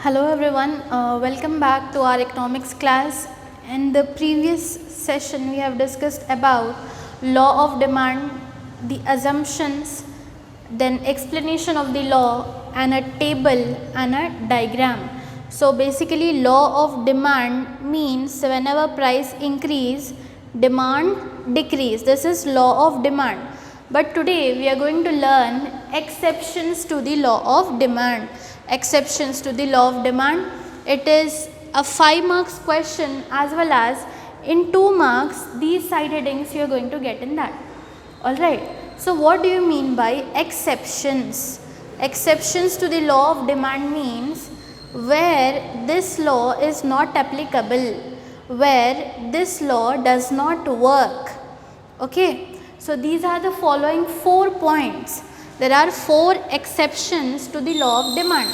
Hello everyone, welcome back to our economics class. In the previous session we have discussed about law of demand, the assumptions, then explanation of the law and a table and a diagram. So basically law of demand means whenever price increase, demand decrease. This is law of demand. But today we are going to learn exceptions to the law of demand. Exceptions to the law of demand. It is a 5 marks question as well as in 2 marks these side headings you are going to get in that. Alright. So what do you mean by exceptions? Exceptions to the law of demand means where this law is not applicable, where this law does not work. Okay. So these are the following 4 points. There are 4 exceptions to the law of demand.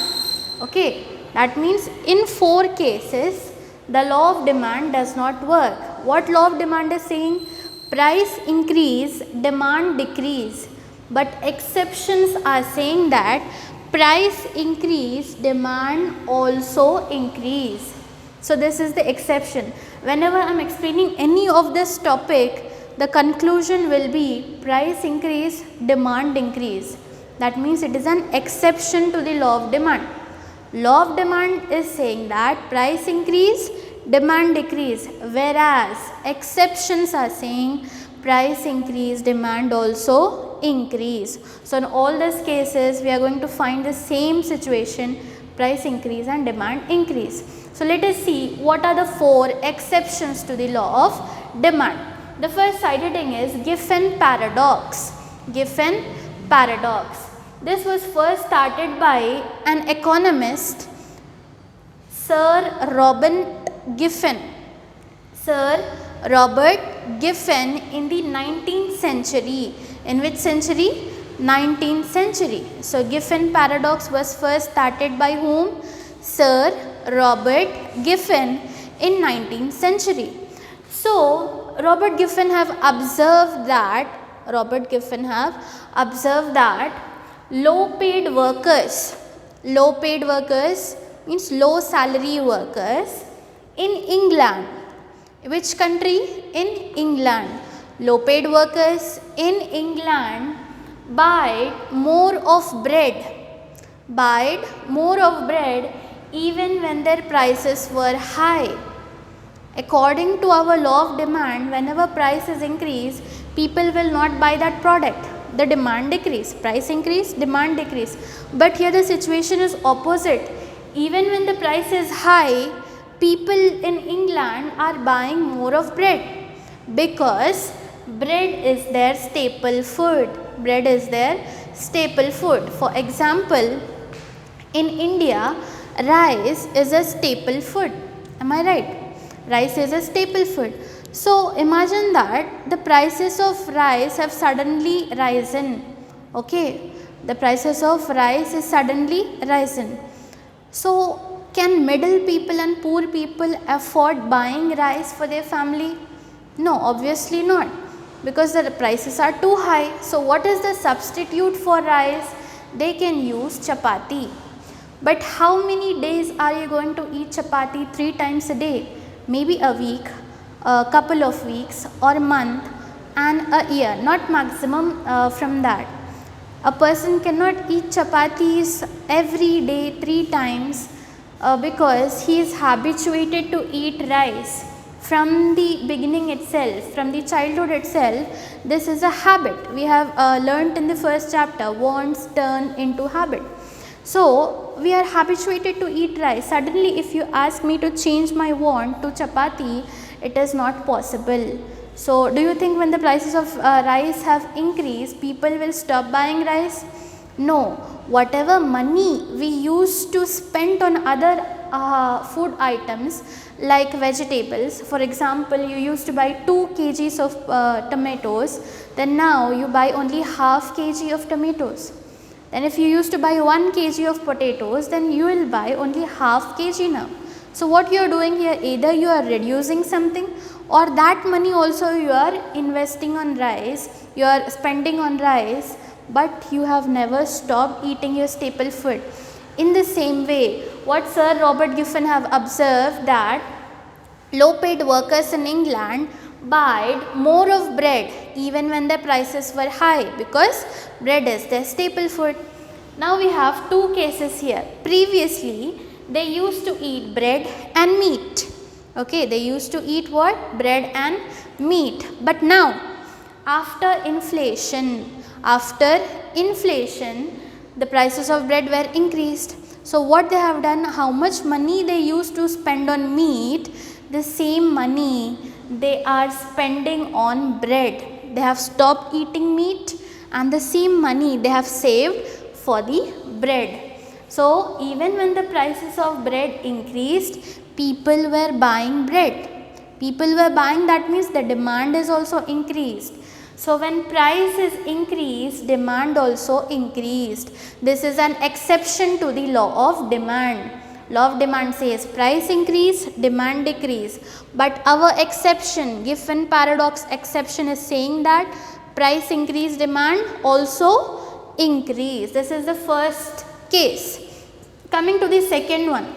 Okay. That means in 4 cases the law of demand does not work. What law of demand is saying? Price increase, demand decrease. But exceptions are saying that price increase, demand also increase. So this is the exception. Whenever I am explaining any of this topic, the conclusion will be price increase, demand increase. That means it is an exception to the law of demand. Law of demand is saying that price increase, demand decrease, whereas exceptions are saying price increase, demand also increase. So in all these cases we are going to find the same situation, price increase and demand increase. So let us see what are the 4 exceptions to the law of demand. The first side heading is Giffen paradox. Giffen paradox. This was first started by an economist, Sir Robert Giffen. Sir Robert Giffen in the 19th century. In which century? 19th century. So Giffen paradox was first started by whom? Sir Robert Giffen in 19th century. So Robert Giffen have observed that low paid workers means low salary workers in England. Which country? In England. Low paid workers in England buy more of bread even when their prices were high. According to our law of demand, whenever prices increase, people will not buy that product. The demand decrease, price increase, demand decrease. But here the situation is opposite. Even when the price is high, people in England are buying more of bread because bread is their staple food. Bread is their staple food. For example, in India, rice is a staple food. Am I right? Rice is a staple food. So imagine that the prices of rice have suddenly risen. Okay, the prices of rice is suddenly risen. So can middle people and poor people afford buying rice for their family? No, obviously not, because the prices are too high. So what is the substitute for rice? They can use chapati. But how many days are you going to eat chapati? 3 times a day? Maybe a week, a couple of weeks or a month and a year, not maximum from that. A person cannot eat chapatis every day 3 times because he is habituated to eat rice from the beginning itself, from the childhood itself. This is a habit. We have learnt in the first chapter, wants turn into habit. So we are habituated to eat rice. Suddenly if you ask me to change my want to chapati, it is not possible. So do you think when the prices of rice have increased, people will stop buying rice? No. Whatever money we used to spend on other food items like vegetables, for example, you used to buy 2 kgs of tomatoes, then now you buy only half kg of tomatoes. Then if you used to buy 1 kg of potatoes, then you will buy only half kg now. So what you are doing here, either you are reducing something or that money also you are investing on rice, you are spending on rice, but you have never stopped eating your staple food. In the same way, what Sir Robert Giffen have observed, that low paid workers in England buyed more of bread even when their prices were high, because bread is their staple food. Now we have two cases here. Previously they used to eat bread and meat. Okay, they used to eat what? Bread and meat. But now after inflation, the prices of bread were increased. So what they have done, how much money they used to spend on meat, the same money they are spending on bread. They have stopped eating meat and the same money they have saved for the bread. So even when the prices of bread increased, people were buying bread. People were buying, that means the demand is also increased. So when price is increased, demand also increased. This is an exception to the law of demand. Law of demand says price increase, demand decrease. But our exception, Giffen paradox exception, is saying that price increase, demand also increase. This is the first case. Coming to the second one.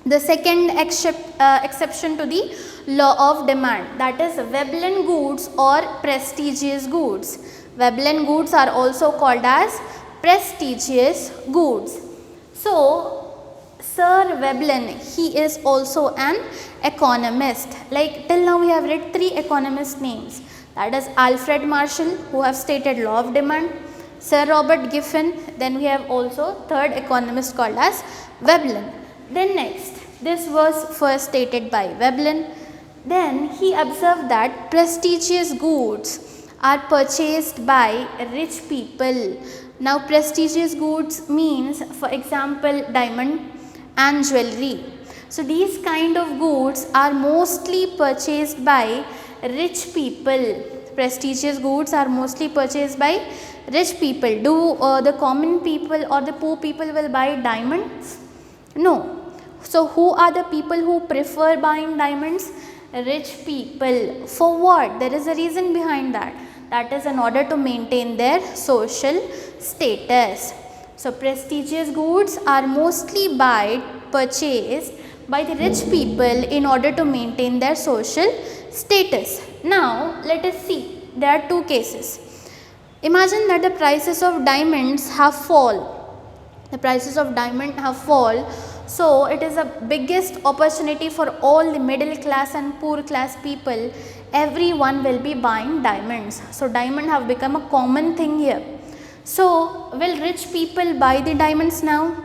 The second exception to the law of demand, that is Veblen goods or prestigious goods. Veblen goods are also called as prestigious goods. So Sir Veblen, he is also an economist. Like till now we have read three economist names, that is Alfred Marshall, who have stated law of demand, Sir Robert Giffen, then we have also third economist called as Veblen. Then next, this was first stated by Veblen. Then he observed that prestigious goods are purchased by rich people. Now prestigious goods means, for example, diamond and jewelry. So these kind of goods are mostly purchased by rich people. Prestigious goods are mostly purchased by rich people. Do the common people or the poor people will buy diamonds? No. So who are the people who prefer buying diamonds? Rich people. For what? There is a reason behind that. That is in order to maintain their social status. So prestigious goods are mostly purchased by the rich people in order to maintain their social status. Now let us see. There are two cases. Imagine that the prices of diamonds have fallen. The prices of diamond have fallen. So it is a biggest opportunity for all the middle class and poor class people. Everyone will be buying diamonds. So diamond have become a common thing here. So will rich people buy the diamonds now?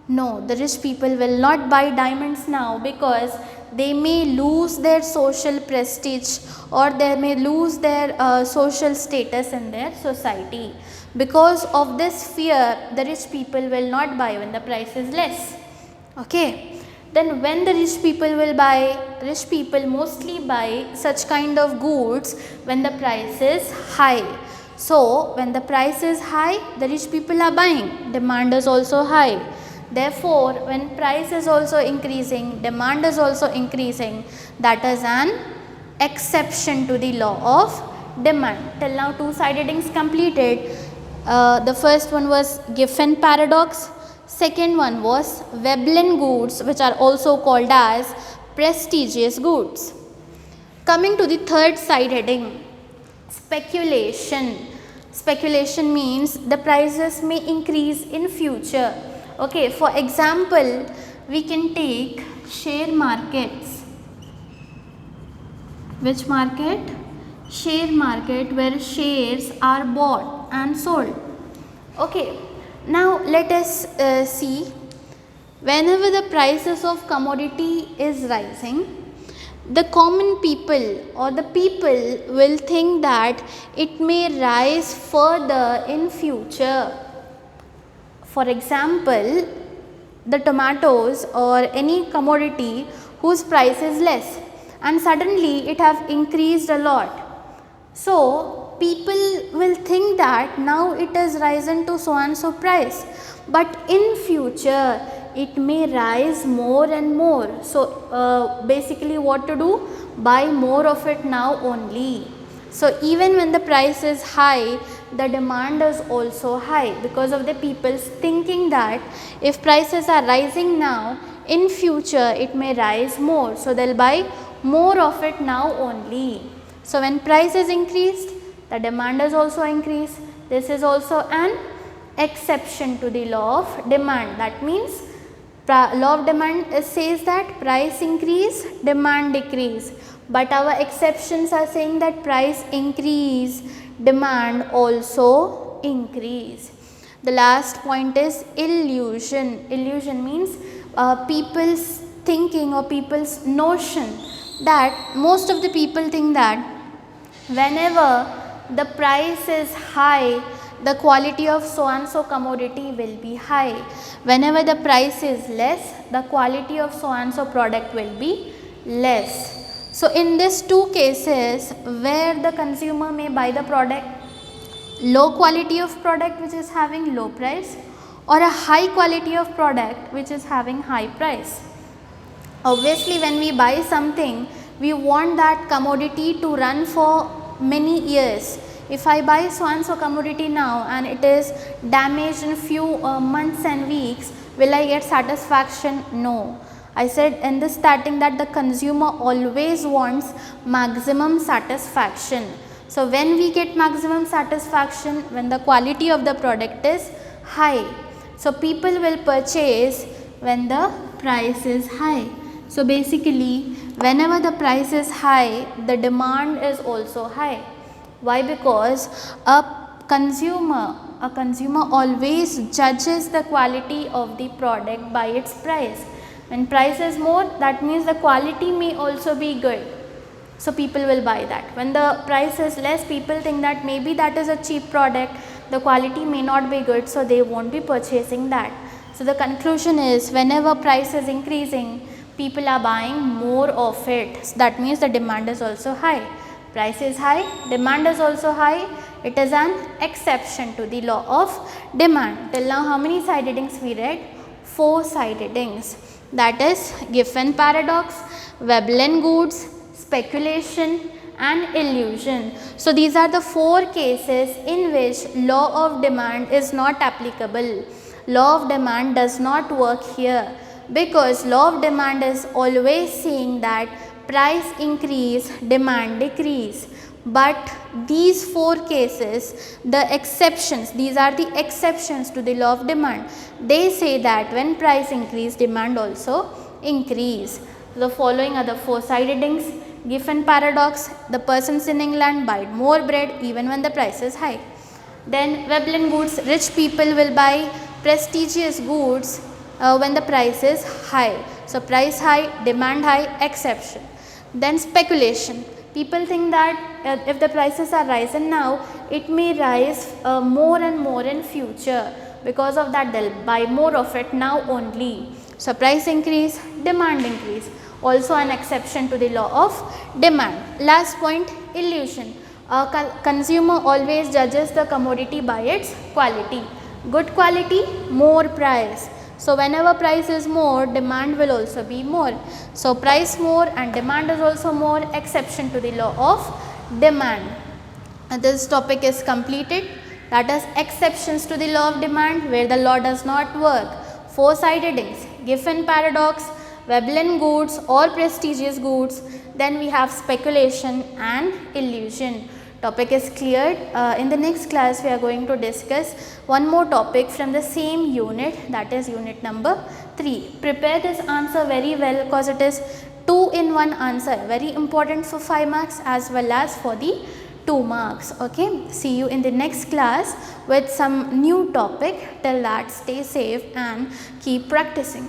No, the rich people will not buy diamonds now, because they may lose their social prestige or they may lose their social status in their society. Because of this fear, the rich people will not buy when the price is less. Okay, then when the rich people will buy, rich people mostly buy such kind of goods when the price is high. So when the price is high, the rich people are buying, demand is also high. Therefore when price is also increasing, demand is also increasing. That is an exception to the law of demand. Till now two side headings completed. The first one was Giffen paradox. Second one was Veblen goods, which are also called as prestigious goods. Coming to the third side heading, speculation. Speculation means the prices may increase in future. Okay, for example, we can take share markets. Which market? Share market, where shares are bought and sold. Okay. Now let us see, whenever the prices of commodity is rising, the common people or the people will think that it may rise further in future. For example, the tomatoes or any commodity whose price is less and suddenly it have increased a lot. So people will think that now it has risen to so and so price, but in future it may rise more and more. So basically what to do? Buy more of it now only. So even when the price is high, the demand is also high, because of the people's thinking that if prices are rising now, in future it may rise more, so they'll buy more of it now only. So when price is increased, the demand is also increased. This is also an exception to the law of demand. That means law of demand says that price increase, demand decrease, but our exceptions are saying that price increase, demand also increase. The last point is illusion. Illusion means people's thinking or people's notion that most of the people think that whenever the price is high, the quality of so and so commodity will be high. Whenever the price is less, the quality of so and so product will be less. So in these two cases where the consumer may buy the product, low quality of product which is having low price, or a high quality of product which is having high price. Obviously when we buy something, we want that commodity to run for many years. If I buy so and so commodity now and it is damaged in few months and weeks, will I get satisfaction? No. I said in the starting that the consumer always wants maximum satisfaction. So when we get maximum satisfaction, when the quality of the product is high. So people will purchase when the price is high. So basically whenever the price is high, the demand is also high. Why? Because a consumer always judges the quality of the product by its price. When price is more, that means the quality may also be good. So people will buy that. When the price is less, people think that maybe that is a cheap product, the quality may not be good, so they won't be purchasing that. So the conclusion is whenever price is increasing, people are buying more of it. So that means the demand is also high. Price is high, demand is also high. It is an exception to the law of demand. Till now how many side headings we read? 4 side headings. That is Giffen paradox, Veblen goods, speculation and illusion. So these are the 4 cases in which law of demand is not applicable. Law of demand does not work here, because law of demand is always saying that price increase, demand decrease. But these 4 cases, the exceptions, these are the exceptions to the law of demand. They say that when price increase, demand also increase. The following are the 4 side headings. Giffen paradox, the persons in England buy more bread even when the price is high. Then Veblen goods, rich people will buy prestigious goods when the price is high. So price high, demand high, exception. Then speculation. People think that if the prices are rising now, it may rise more and more in future. Because of that, they'll buy more of it now only. So price increase, demand increase. Also an exception to the law of demand. Last point, illusion. Consumer always judges the commodity by its quality. Good quality, more price. So whenever price is more, demand will also be more. So price more and demand is also more, exception to the law of demand. And this topic is completed. That is exceptions to the law of demand where the law does not work. 4 side headings, Giffen paradox, Veblen goods or prestigious goods. Then we have speculation and illusion. Topic is cleared. In the next class we are going to discuss one more topic from the same unit, that is unit number 3. Prepare this answer very well because it is 2-in-1 answer, very important for 5 marks as well as for the 2 marks. Okay, see you in the next class with some new topic. Till that, stay safe and keep practicing.